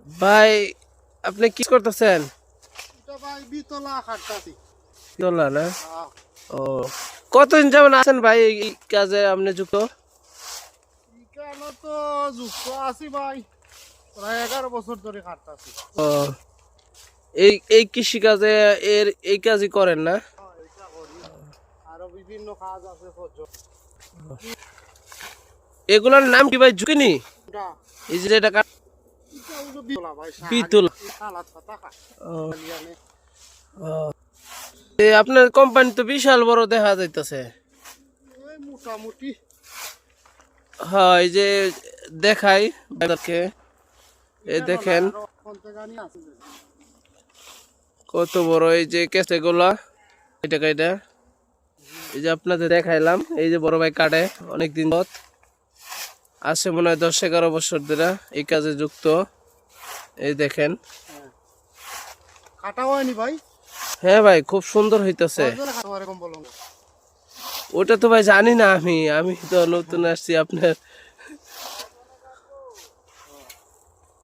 ভাই আপনি কি করতেছেন? বিতলা না? ও কতদিন যেমন আছেন ভাই এই কাজে আপনি যুক্ত? তো যুক্ত আছি ভাই, প্রায় 11 বছর ধরে খাটতাছি। ও এই এই কৃষি কাজে এই কাজই করেন না? এটা করি, আরো বিভিন্ন কাজ আছে। এগুলোর নাম কি ভাই ঝুঁকিনি? এটা এই যে এটা এটা হলো বিতলা ভাই, বিতলা। সালাদ পাতা খা ও, লিয়ানে। ও। আপনার কোম্পানি তো বিশাল বড় দেখা যাইতেছে। ওই মোটামুটি হ্যাঁ এই যে দেখাই বাইরকে, এই দেখেন আরো কন্তেগানি আছে। কত বড় এই যে কেসে গোলা এটা কাইটা। এই যে আপনাদের দেখাইলাম, এই যে বড় ভাই কাটে অনেকদিন পর আছে, মনে হয় 10-11 বছর ধরে এই কাজে যুক্ত। এই দেখেন। কাটা হয়নি ভাই, হ্যাঁ ভাই খুব সুন্দর হইতেছে। এরকম বলো। ওটা তো ভাই জানি না, আমি তো নতুন আসছি আপনার